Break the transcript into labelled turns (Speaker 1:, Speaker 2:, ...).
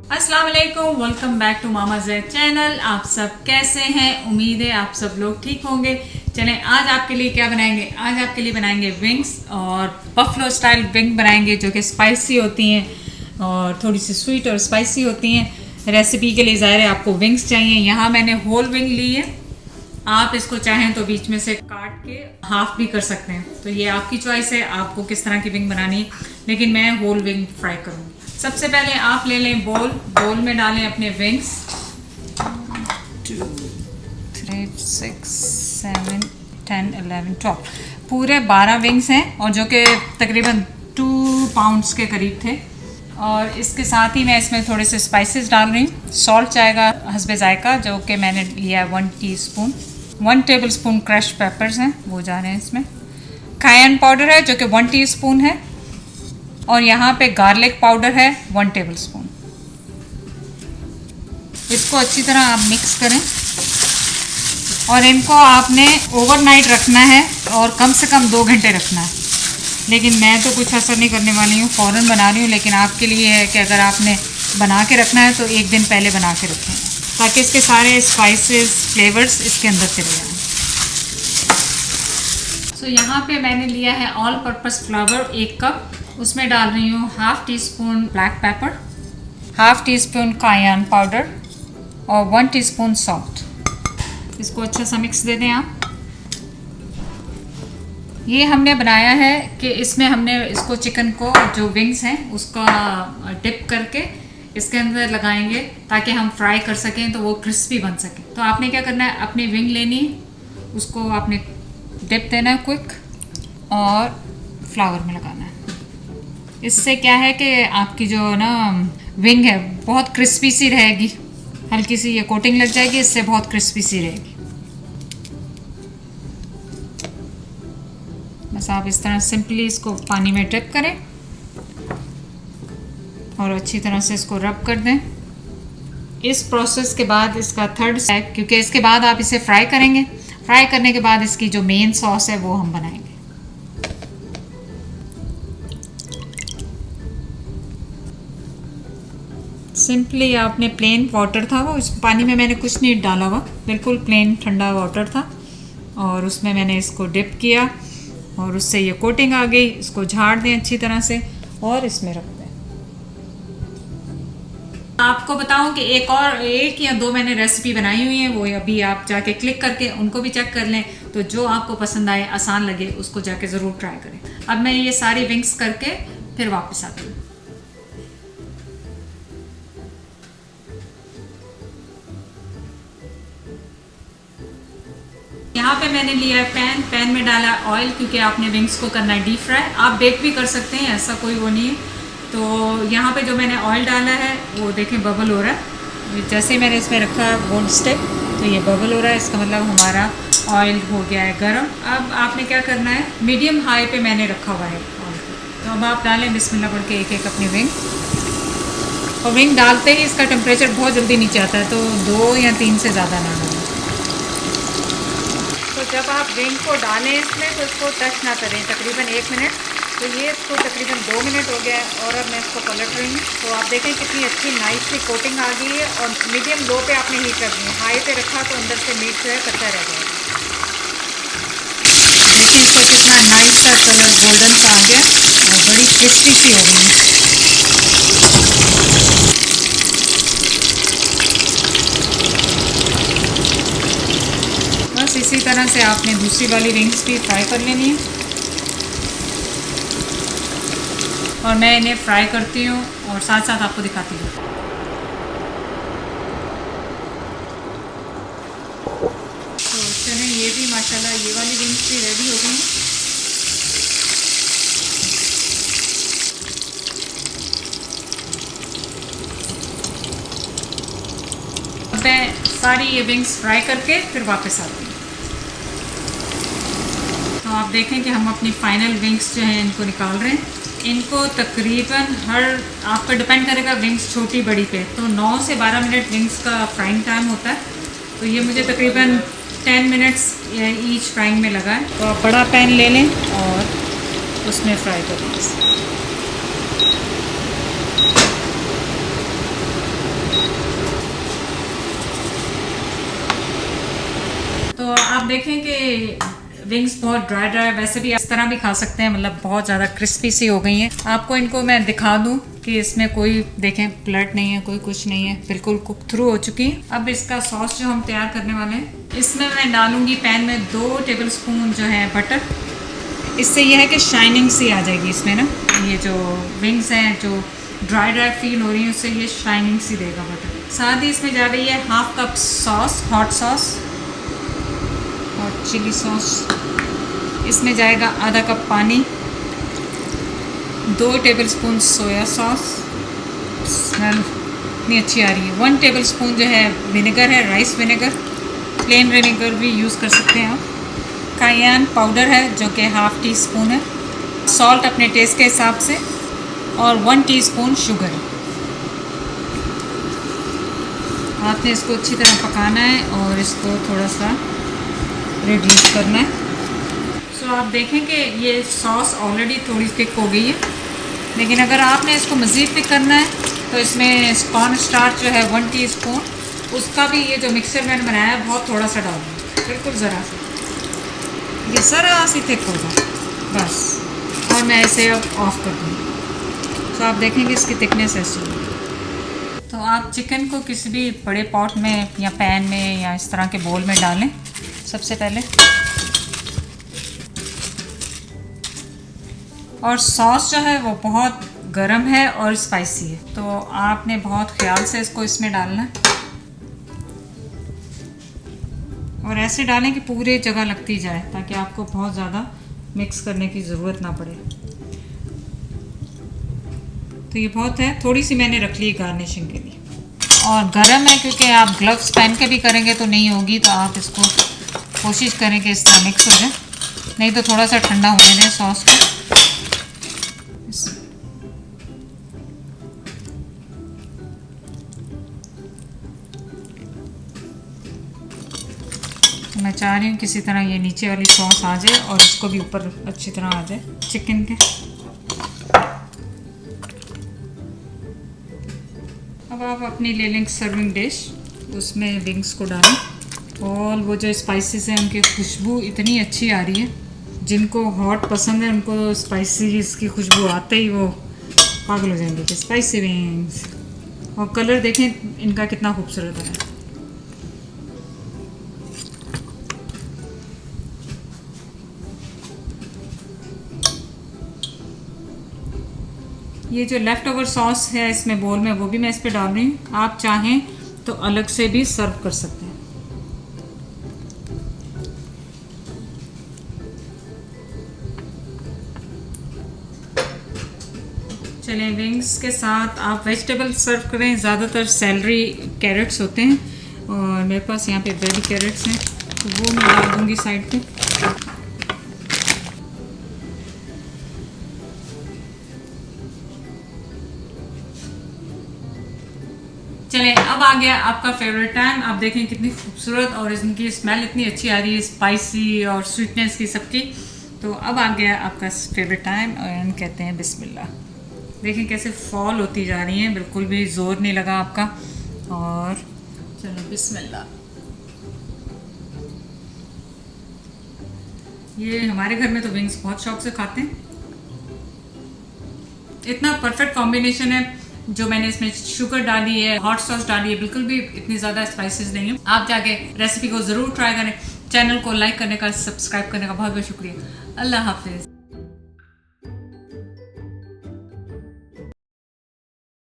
Speaker 1: अस्सलाम वालेकुम, welcome back to Mama Zaid channel. आप सब कैसे हैं? उम्मीद है आप सब लोग ठीक होंगे। चलें, आज आपके लिए क्या बनाएंगे? आज आपके लिए बनाएंगे विंग्स और बफलो स्टाइल विंग बनाएंगे जो कि स्पाइसी होती हैं और थोड़ी सी स्वीट और स्पाइसी होती हैं। रेसिपी के लिए ज़ाहिर है आपको विंग्स चाहिए। यहाँ मैंने होल विंग ली है, आप इसको चाहें तो बीच में से काट के हाफ भी कर सकते हैं, तो ये आपकी चॉइस है आपको किस तरह की विंग बनानी है, लेकिन मैं होल विंग फ्राई करूँगी। सबसे पहले आप ले लें बोल में डालें अपने विंग्स। 2, 3, 6, 7, 10, 11, 12 पूरे 12 विंग्स हैं और जो कि तकरीबन 2 पाउंड्स के करीब थे। और इसके साथ ही मैं इसमें थोड़े से स्पाइसेस डाल रही हूँ। सॉल्ट जाएगा हस्बे जायका जो कि मैंने लिया 1 टीस्पून। 1 टेबलस्पून क्रश पेपर्स हैं वो जा रहे हैं इसमें। कायन पाउडर है जो कि 1 टीस्पून है और यहाँ पे गार्लिक पाउडर है 1 टेबलस्पून। इसको अच्छी तरह आप मिक्स करें और इनको आपने ओवरनाइट रखना है और कम से कम 2 घंटे रखना है, लेकिन मैं तो कुछ असर नहीं करने वाली हूँ, फ़ौरन बना रही हूँ। लेकिन आपके लिए है कि अगर आपने बना के रखना है तो 1 दिन पहले बना के रखें ताकि इसके सारे स्पाइसेस फ्लेवर्स इसके अंदर चले जाएँ। सो यहाँ पे मैंने लिया है ऑल पर्पस फ्लावर 1 कप। उसमें डाल रही हूँ 1/2 टीस्पून ब्लैक पेपर, 1/2 टीस्पून कायन पाउडर और 1 टीस्पून सॉल्ट। इसको अच्छा सा मिक्स दे दें आप। ये हमने बनाया है कि इसमें हमने इसको चिकन को जो विंग्स हैं उसका डिप करके इसके अंदर लगाएंगे ताकि हम फ्राई कर सकें तो वो क्रिस्पी बन सके। तो आपने क्या करना है, अपनी विंग लेनी है, उसको आपने डिप देना है क्विक और फ्लावर में लगाना है। इससे क्या है कि आपकी जो ना विंग है बहुत क्रिस्पी सी रहेगी, हल्की सी ये कोटिंग लग जाएगी, इससे बहुत क्रिस्पी सी रहेगी। बस आप इस तरह सिंपली इसको पानी में डिप करें और अच्छी तरह से इसको रब कर दें। इस प्रोसेस के बाद इसका थर्ड स्टेप, क्योंकि इसके बाद आप इसे फ्राई करेंगे, फ्राई करने के बाद इसकी जो मेन सॉस है वो हम बनाएंगे। सिंपली आपने प्लेन वाटर था वो, इस पानी में मैंने कुछ नहीं डाला हुआ, बिल्कुल प्लेन ठंडा वाटर था और उसमें मैंने इसको डिप किया और उससे ये कोटिंग आ गई। इसको झाड़ दें अच्छी तरह से और इसमें रख दें। आपको बताऊं कि एक या 2 मैंने रेसिपी बनाई हुई है, वो अभी आप जाके क्लिक करके उनको भी चेक कर लें, तो जो आपको पसंद आए आसान लगे उसको जाके ज़रूर ट्राई करें। अब मैं ये सारी विंग्स करके फिर वापस आती हूँ। यहाँ पे मैंने लिया है पैन में डाला ऑयल, क्योंकि आपने विंग्स को करना है डीप फ्राई। आप बेक भी कर सकते हैं, ऐसा कोई वो नहीं है। तो यहाँ पे जो मैंने ऑयल डाला है वो देखें बबल हो रहा है। जैसे ही मैंने इसमें रखा है गोल्ड स्टिक तो ये बबल हो रहा है, इसका मतलब हमारा ऑयल हो गया है गर्म। अब आपने क्या करना है, मीडियम हाई पे मैंने रखा हुआ है ऑयल को। तो अब आप डालें बिस्मिल्लाह पढ़ के एक अपनी विंग, और विंग डालते ही इसका टेम्परेचर बहुत जल्दी नीचे आता है, तो 2 या 3 से ज़्यादा ना डालें। तो जब आप विंग को डालें इसमें तो इसको टच ना करें तकरीबन 1 मिनट। तो ये इसको तकरीबन 2 मिनट हो गया है और अब मैं इसको पलट रही हूँ। तो आप देखें कितनी अच्छी नाइस सी कोटिंग आ गई है और मीडियम लो पे आपने हीट रखनी है। हाई पे रखा तो अंदर से मीट जो है कच्चा रह जाएगा। देखिए इसका कितना नाइस सा कलर गोल्डन सा आ गया और बड़ी क्रिस्पी सी हो गई है। बस इसी तरह से आपने दूसरी वाली विंग्स भी फ्राई कर लेनी है और मैं इन्हें फ्राई करती हूँ और साथ साथ आपको दिखाती हूँ। तो चलें, ये भी माशाल्लाह ये वाली विंग्स भी रेडी हो गई हैं। अब मैं सारी ये विंग्स फ्राई करके फिर वापस आती हूँ। तो आप देखें कि हम अपनी फाइनल विंग्स जो हैं इनको निकाल रहे हैं। इनको तकरीबन आपका डिपेंड करेगा विंग्स छोटी बड़ी पे, तो 9 से 12 मिनट विंग्स का फ्राइंग टाइम होता है। तो ये मुझे तकरीबन 10 मिनट्स ईच फ्राइंग में लगा है। तो आप बड़ा पैन ले लें और उसमें फ्राई करें। आप देखें कि विंग्स बहुत ड्राई ड्राई, वैसे भी इस तरह भी खा सकते हैं, मतलब बहुत ज़्यादा क्रिस्पी सी हो गई हैं। आपको इनको मैं दिखा दूं कि इसमें कोई देखें ब्लड नहीं है, कोई कुछ नहीं है, बिल्कुल कुक थ्रू हो चुकी है। अब इसका सॉस जो हम तैयार करने वाले हैं, इसमें मैं डालूंगी पैन में 2 टेबलस्पून जो है बटर। इससे यह है कि शाइनिंग सी आ जाएगी इसमें ना, ये जो विंग्स हैं जो ड्राई ड्राई फील हो रही है उससे ये शाइनिंग सी देगा बटर। साथ ही इसमें जा रही है 1/2 कप सॉस, हॉट सॉस और चिली सॉस। इसमें जाएगा आधा कप पानी, 2 टेबलस्पून सोया सॉस, स्मेल इतनी अच्छी आ रही है। 1 टेबलस्पून जो है विनेगर है, राइस विनेगर, प्लेन विनेगर भी यूज़ कर सकते हैं आप। कायन पाउडर है जो कि 1/2 टीस्पून है। सॉल्ट अपने टेस्ट के हिसाब से और 1 टीस्पून शुगर है। आपने इसको अच्छी तरह पकाना है और इसको थोड़ा सा रिड्यूस करना है। सो आप देखें कि ये सॉस ऑलरेडी थोड़ी थिक हो गई है, लेकिन अगर आपने इसको मज़ीद थिक करना है तो इसमें कॉर्न स्टार्च जो है 1 टीस्पून, उसका भी ये जो मिक्सचर मैंने बनाया है बहुत थोड़ा सा डाल दूँ, बिल्कुल ज़रा सा, ये ज़रा सी थिक होगा बस। और मैं इसे अब ऑफ कर दूँगी। तो आप देखेंगे इसकी थिकनेस ऐसी है। तो आप चिकन को किसी भी बड़े पॉट में या पैन में या इस तरह के बोल में डालें सबसे पहले, और सॉस जो है वो बहुत गरम है और स्पाइसी है, तो आपने बहुत ख्याल से इसको इसमें डालना है और ऐसे डालें कि पूरे जगह लगती जाए, ताकि आपको बहुत ज़्यादा मिक्स करने की ज़रूरत ना पड़े। तो ये बहुत है, थोड़ी सी मैंने रख ली गार्निशिंग के लिए। और गरम है क्योंकि आप ग्लव्स पहन के भी करेंगे तो नहीं होगी, तो आप इसको कोशिश करें कि इस तरह मिक्स हो जाए, नहीं तो थोड़ा सा ठंडा होने दें सॉस को। तो मैं चाह रही हूँ किसी तरह ये नीचे वाली सॉस आ जाए और इसको भी ऊपर अच्छी तरह आ जाए चिकन के। अब आप अपनी ले लें सर्विंग डिश, उसमें विंग्स को डालें और वो जो स्पाइसेस हैं उनकी खुशबू इतनी अच्छी आ रही है, जिनको हॉट पसंद है उनको स्पाइसी इसकी खुशबू आते ही वो पागल हो जाएंगे कि स्पाइसी विंग्स। और कलर देखें इनका कितना खूबसूरत है। ये जो लेफ़्ट ओवर सॉस है इसमें बोल में, वो भी मैं इस पर डाल रही हूँ। आप चाहें तो अलग से भी सर्व कर सकते हैं। चलें, विंग्स के साथ आप वेजिटेबल सर्व करें। ज़्यादातर सेलरी कैरेट्स होते हैं और मेरे पास यहाँ पे बेबी कैरेट्स हैं, तो वो मैं डाल दूँगी साइड पे। चलें, अब आ गया आपका फेवरेट टाइम। आप देखें कितनी खूबसूरत और इनकी स्मेल इतनी अच्छी आ रही है, स्पाइसी और स्वीटनेस की सबकी। तो अब आ गया आपका फेवरेट टाइम और कहते हैं बिस्मिल्लाह। देखें कैसे फॉल होती जा रही हैं, बिल्कुल भी ज़ोर नहीं लगा आपका। और चलो बिस्मिल्लाह। ये हमारे घर में तो विंग्स बहुत शौक से खाते हैं। इतना परफेक्ट कॉम्बिनेशन है। जो मैंने इसमें शुगर डाली है, हॉट सॉस डाली है, बिल्कुल भी इतनी ज़्यादा स्पाइसेस नहीं है। आप जाके रेसिपी को ज़रूर ट्राई करें। चैनल को लाइक करने का, सब्सक्राइब करने का बहुत बहुत शुक्रिया। अल्लाह हाफिज़।